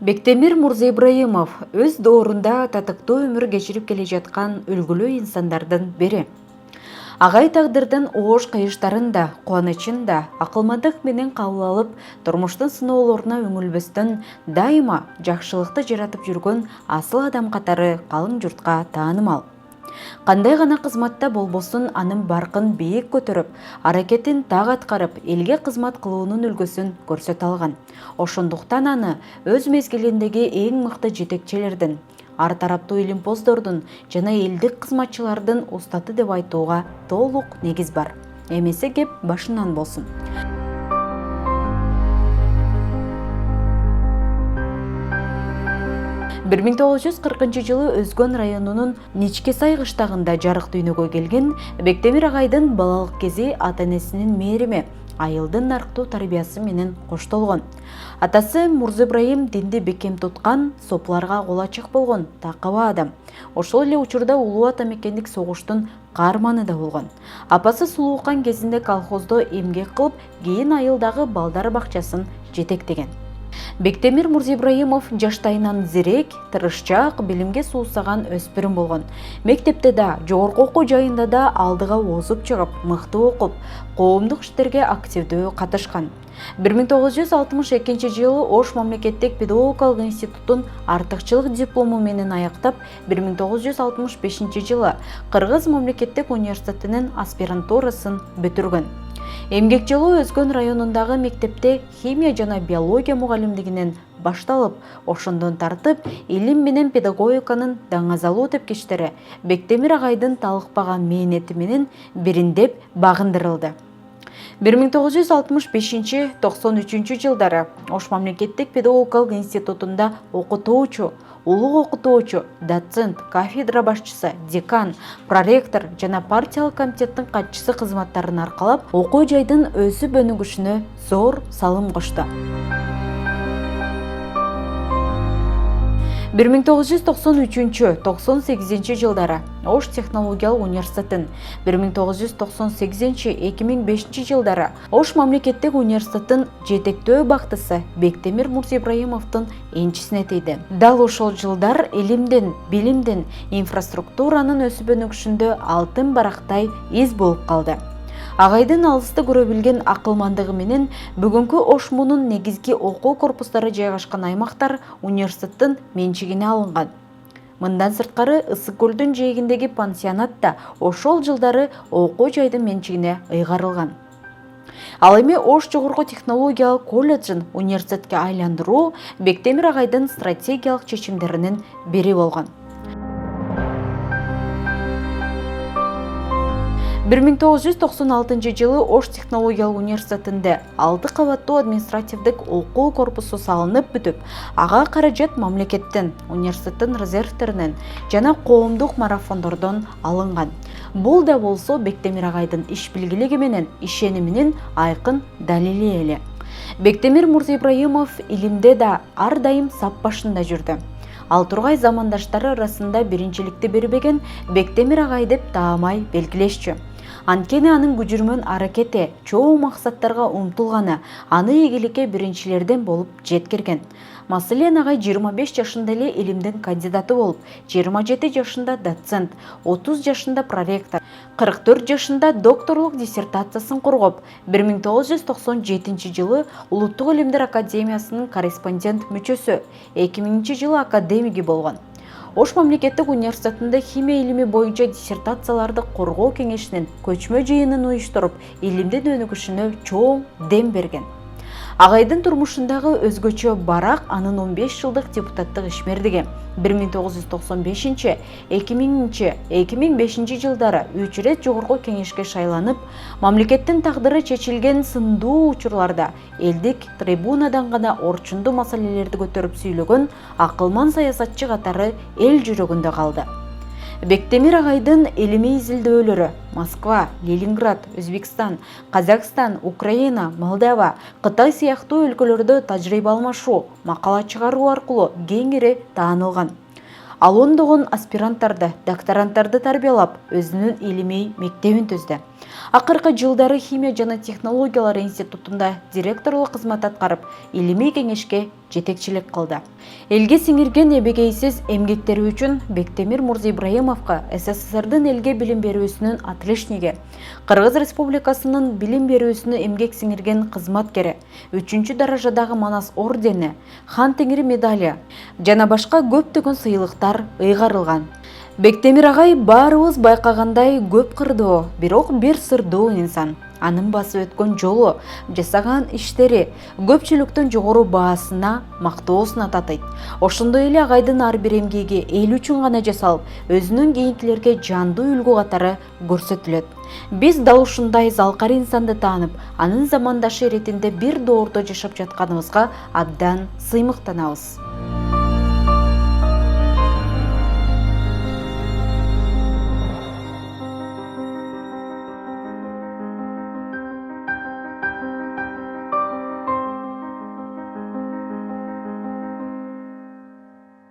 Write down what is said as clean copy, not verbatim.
Бектемир Мурзибраимов өз доорунда татыктуу өмүр кечирип келе жаткан үлгүлүү инсандардын бири. Агай тагдырдын оош кыйыштарын да, кубанычын да акылмандык менен кабыл алып, турмуштун сыноолоруна өңүлбөстөн дайыма жакшылыкты жаратып жүргөн асыл адам катары калың журтка таанымал. Кандай гана кызматта болбосун анын баркын бийик көтөрүп, аракетин так аткарып, элге кызмат кылуунун үлгүсүн көрсөтө алган. Ошондуктан аны өз мезгилиндеги эң мыкты жетекчилердин, ар тараптуу илимпоздордун жана элдик кызматчылардын устаты деп айтууга толук негиз бар. Эмесе кеп башынан болсун. 1940 Өзгөн районунун Ничкесай кыштагында жарык дүйнөгө келген Бектемир агайдын балалык кези ата-энесинин мээрими, айылдын нарктуу тарбиясы менен коштолгон. Атасы Мурзибраим динди бекем туткан, сопларга кол ачык болгон такыба адам. Ошол эле учурда улуу ата мекендик согуштун каарманы да болгон. Апасы сулуукан кезинде колхоздо эмгек кылып, кийин айылдагы балдар бакчасын жетектеген. Бектемир Мурзибраимов жаштайынан зерек, тырышчаак, билимге суусаган өспүрүм болгон. Мектепте да, жогорку окуу жайында да алдыга озуп чыгып, мыкты окуп, коомдук иштерге активдүү катышкан. 1962 жылы Ош мамлекеттик педагогикалык институтун артыкчылык диплому менен аяктап, 1965 жылы Кыргыз мамлекеттик университетинин аспирантурасын бүтүргөн. Эмгек жылы Өзгөн районундагы мектепте химия жана биология мугалимдигинен башталып, ошондон тартып, илим менен педагогиканын даңазалуу тепкичтери Бектемир агайдын талыкпаган мээнети менен бириндеп багындырылды. 1965-93 жылдары Ош мамлекеттик педагогикалык институтунда окутуучу, улуг окутуучу, доцент, кафедра башчысы, декан, проректор жана партиялык комитеттин катчысы кызматтарын аркалап, окуу жайдын өсүп өнүгүшүнө зор салым кошту. 1993-98 жылдары Ош технологиялык университетин, 1998-2005 жылдары Ош мамлекеттик университетин жетектөө бактысы Бектемир Мурзибраимовдун энчисине тийди. Дал ошол жылдар илимдин, билимдин, инфраструктуранын өсүп өнүгүшүндө алтын барактай из болуп калды. Агайдын алысты көрө билген акылмандыгы менен бүгүнкү Ош мунун негизги окуу корпустары жайгашкан аймактар университеттин менчигине алынган. Мындан сырткары Ысык көлдүн жээгиндеги пансионат да ошол жылдары окуу жайдын менчигине ыйгарылган. Ал эми Ош жогорку технологиялык колледжин университетке айландыруу Бектемир агайдын стратегиялык чечимдеринин бири болгон. 1996 жылы Ош технологиялык университетинде 6 кабаттуу административдик окуу корпусу салынып бүтүп, ага каражат мамлекеттен, университеттин резервтеринен жана коомдук марафондордон алынган. Бул да болсо Бектемир агайдын иш билгилиги менен ишениминин айкын далили эле. Бектемир Мурзибраимов илимде да ар дайым сап башында жүрдү. Ал тургай замандаштары арасында биринчиликти бербеген Бектемир агай деп таамай белгилешчү. Анткени анын күжүрмөн аракети, чоң максаттарга умтулганы аны ийгиликке биринчилерден болуп жеткирген. Маселен, агай 25 жашында эле илимдин кандидаты болуп, 27 жашында доцент, 30 жашында проректор, 44 жашында докторлук диссертациясын коргоп, 1997 жылы Улуттук илимдер академиясынын корреспондент мүчөсү, 2000 жылы академиги болгон. Ош мамлекеттик университетинде химия илими боюнча диссертацияларды коргоо кеңешинин көчмө жыйынын уюштуруп, илимдин өнүгүшүнө чоң дем берген. Агайдын турмушундагы өзгөчө барак анын 15 жылдык депутаттык ишмердиги 1995, 2000, 2005 жылдары 3 ирет жогорку кеңешке шайланып, мамлекеттин тагдыры чечилген сындуу учурларда элдик трибунадан гана орчундуу маселелерди көтөрүп сүйлөгөн акылман саясатчы катары эл жүрөгүндө калды. Бектемир агайдын илимий изилдөөлөрү Москва, Ленинград, Өзбекстан, Казакстан, Украина, Молдова, Кытай сыяктуу өлкөлөрдө тажрыйба алмашуу, макала чыгаруу аркылуу кеңири таанылган. Ал ондогон аспиранттарды, докторанттарды тарбиялап, өзүнүн илимий мектебин түздү. Акыркы жылдары Химия жана технологиялар институтунда директорлук кызмат аткарып, илимий кеңешке жетекчилик кылды. Элге сиңирген эбегейсиз эмгектери үчүн Бектемир Мурзибраимовго СССРдин элге билим берүүсүнүн отличниги, Кыргыз Республикасынын билим берүүсүнө эмгек сиңирген кызматкери, 3 даражадагы Манас ордени, Хан Теңир медали жана башка көптөгөн сыйлыктар ыйгарылган. Бектемир агай баарыбыз байкагандай көп кырдуу, бирок бир сырдуу инсан. Анын басып өткөн жолу, жасаган иштери көпчүлүктүн жогору баасына, мактоосуна татыйт. Ошондой эле агайдын ар бир эмгеги эл үчүн гана жасалып, өзүнүн кийинкилерге жандуу үлгү катары көрсөтүлөт. Биз дал ушундай залкар инсанды таанып, анын замандашы иретинде бир доордо жашап жатканыбызга абдан сыймыктанабыз.